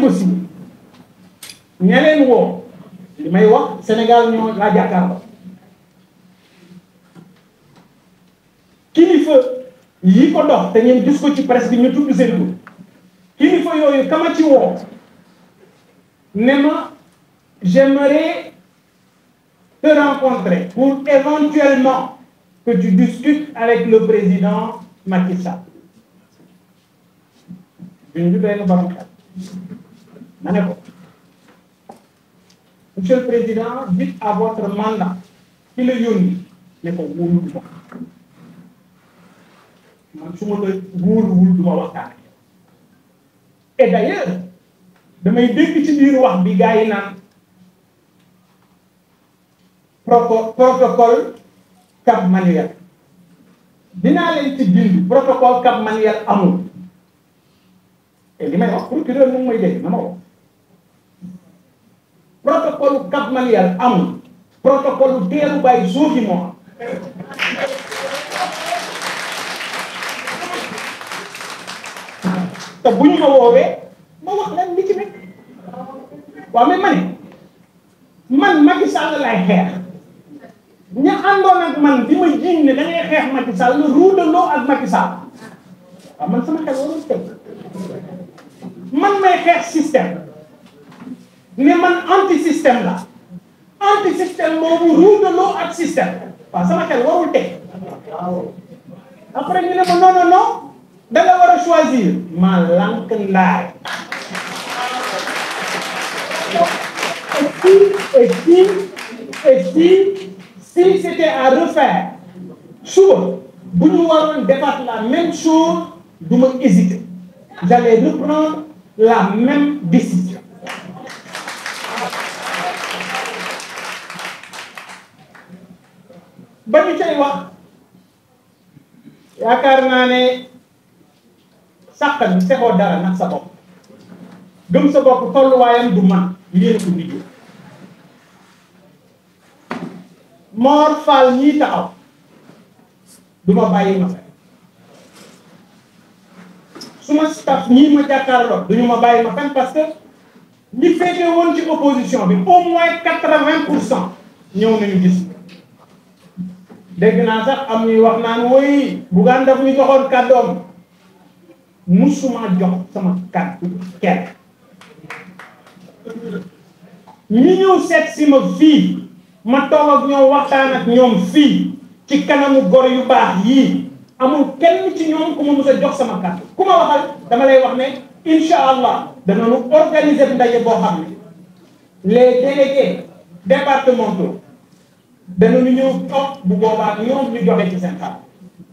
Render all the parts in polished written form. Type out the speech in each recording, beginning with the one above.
aussi ña leen woo li may wax Sénégal ñoo laa jàkkaarloo kilifa yi ko dox te ngeen gis ko ci presse bi ñu tudd seen tur kilifa yooyu kama ci woo ne ma j'aimerais te rencontrer pour éventuellement que tu discutes avec le président Macky Sall. Monsieur le Président, dites à votre mandat qui le yónni ne ko wóolu ma man su ma la wóoluwul du ma waxtaan et d'ailleurs damay dégg ci biir wax bi gars yi naan protocole Cap Manuel dinaa leen ci bind protocole Cap Manuel amul et li may wax procureur moom mooy dégg na ma wax protocole Cap Manuel amul protocole teelu bàyyi suufi moo am te bu ñu ma woowee ma wax leen li ci nekk waaw mais man Macky Sall lay xeex ña àndoon ak man di ma jiiñ ne da ngay xeex Macky Sall lu ruudaloo ak Macky Sall waaw man sama xel warul teg man may xeex système ne man anti système la anti système moomu ruudaloo ak système waaw sama xel warul teg après ñu ne ma non non non da nga war a choisir ma lank ndaay si c'était à refaire suba bu ñu waroon defaat la même chose du ma hésiter j'allais reprendre la même décision ba ñu cay wax yaakaar naa ne sàq bi sexoo dara nag sa bopp gëm sa bopp tolluwaayam du man yéen ko liggéey Mor Fall ñii taxaw du ma bàyyi ma fen suma staff ñii ma jàkkaarloo duñu ma bàyyi ma fen parce que ñi féete woon ci opposition bi au moins 80% ñëw nañu gis dégg naa sax am ñuy wax naan woy Bougane daf ñu joxoon kàddoom musuma jox sama kàddu kenn ñi ñëw seet si ma fii ma toog ak ñoom waxtaan ak ñoom fii ci kanamu gor yu baax yii amul kenn ci ñoom ku ma mës a jox sama kàddu ku ma waxal dama lay wax ne incha allah danañu organiser ndaje boo xam ne les délégués départementaux danañu ñëw toog bu boobaa ñoom ñu joxe ci seen xalaat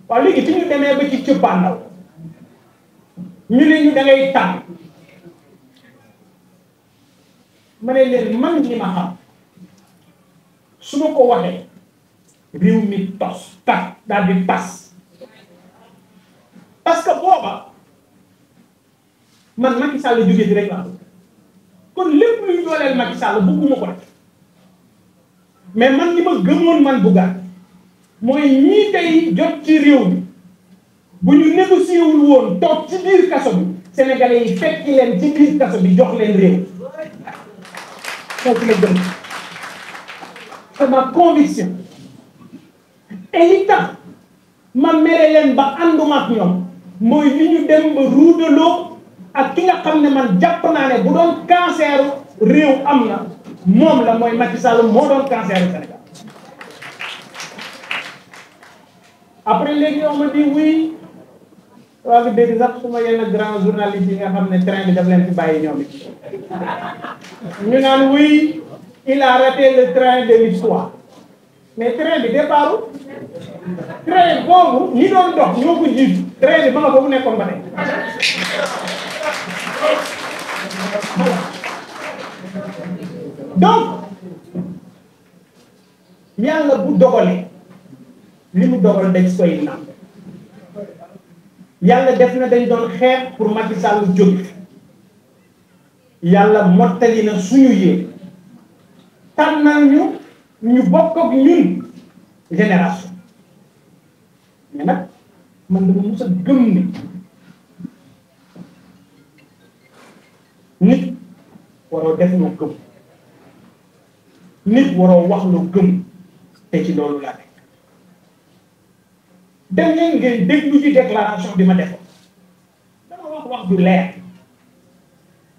waaw léegi fi ñu demee ba ci cëppaandaw ñu ne ñu da ngay tànn ma ne leen man ñi ma xam su ma ko waxee réew mi tos tat daal di tas parce que booba man Macky Sall jógee ci rek laa kon lépp luy dooleel Macky Sall bëgguma ko def mais man li ma gëmoon man Bougane mooy ñii tey jot ci réew mi bu ñu négocié wul woon toog ci biir kaso bi sénégalais yi fekki leen ci biir kaso bi jox leen réew kooku la gëm c'est ma conviction et li tax ma mere leen ba ànduma ak ñoom mooy li ñu dem ba ruudaloo ak ki nga xam ne man jàpp naa ne bu doon cancer réew am na moom la mooy Macky Sall moo doon cancer Sénégal après léegi on me dit oui waa ngi dégg sax su ma yenn grand journaliste yi nga xam ne train bi daf leen fi bàyyi ñoom it ñu naan oui il a raté le train de l'histoire mais train bi départ train boobu ñi doon dox ñoo ko jiitu train bi ba nga boobu nekkoon ba tey donc yàlla bu dogalee li mu dogal dañ koy naan yàlla def na dañ doon xeex pour Macky Sall jóge yàlla mottali na suñu yéen tànnal ñu bokk ak ñun génération mais nag man dama mos a gëm ne nit waroo def loo gëm nit waroo wax loo gëm te ci loolu laa nekk dem leen ngeen déglu ci déclaration bi ma defoon dama wax du leer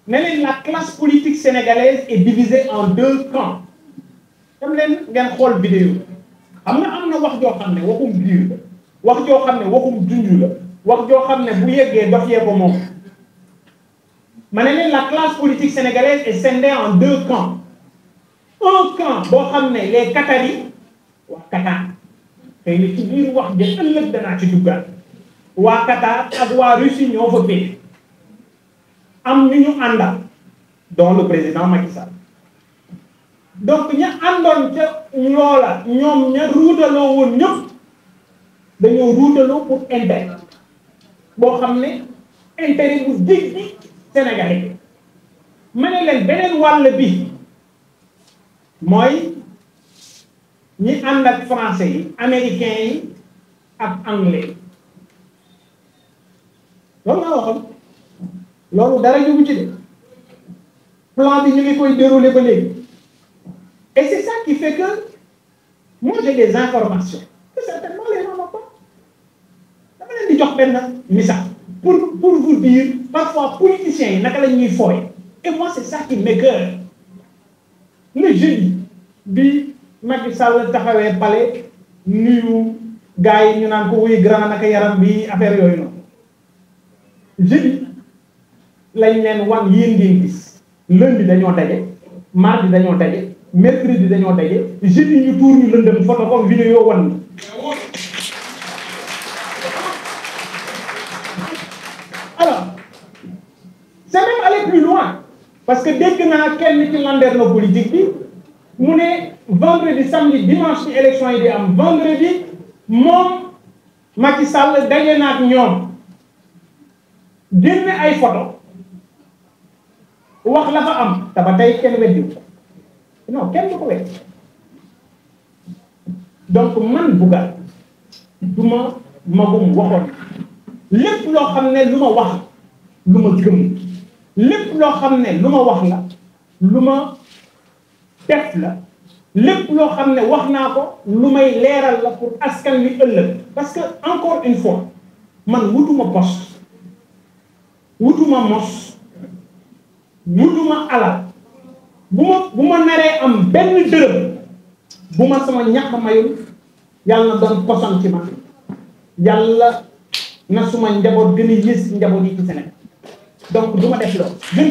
ne leen la classe politique sénégalaise est divisée en 2 camps dem leen ngeen xool vidéo am na wax joo xam ne waxum biir la wax joo xam ne waxum junj la wax joo xam ne bu yeggee dox yee ko moom ma ne leen la classe politique sénégalaise est scindée en 2 camps un camp boo xam ne les Qataris waa Qatar tey ni ci biir wax ja ëllëg danaa ci duggaat waa Qatar ak waa Russie ñoo fa féete am ñu ñu àndal dont le président Macky Sall donc ña àndoon ca loola ñoom ña ruutaloo woon ñëpp dañoo ruutaloo pour intérêt boo xam ne intérêt bu jéggi Sénégalais ma ne leen beneen wàll bi mooy ñi ànd ak français yi américains yi ak anglais loolu laa waxoon loolu dara jógu ci de plan bi ñu ngi koy dérouler ba léegi et c'est ça qui fait que moi j'ai des informations que certainement les gens n'ont pas dama leen di jox benn message pour vous dire parfois politiciens yi naka la ñuy fooy et moi c'est ça qui m'écoeure le jeudi bi Macky Sall taxawee palais nuyu gars yi ñu naan ko wuy grand naka yaram bi affaire yooyu noonu jeudi lañ leen wan yéen ngeen gis lundi dañoo daje mardi dañoo daje mercredi dañoo daje jeudi ñu tuur ñu lëndëm photo comme vidéo wan alors c'est même aller plus loin parce que dégg naa kenn ci landerneau politique bi mu ne vendredi samedi dimanche ci élection yi di am vendredi moom Macky Sall daje na ak ñoom génne ay photo wax la fa am te ba tey kenn weddi non kenn du ko weddi donc man Bougane du ma magum waxoon lépp loo xam ne lu ma wax lu ma gëm lépp loo xam ne lu ma wax la lu ma def la lépp loo xam ne wax naa ko lu may leeral la pour askan wi ëllëg parce que encore une fois man wutuma poste wutuma mos wutuma alal bu ma naree am benn dërëm bu ma sama ñàkk mayul yàlla na doon poson ci man yàlla na suma njaboot gën a yées njaboot yi ci Sénégal donc du ma def loolu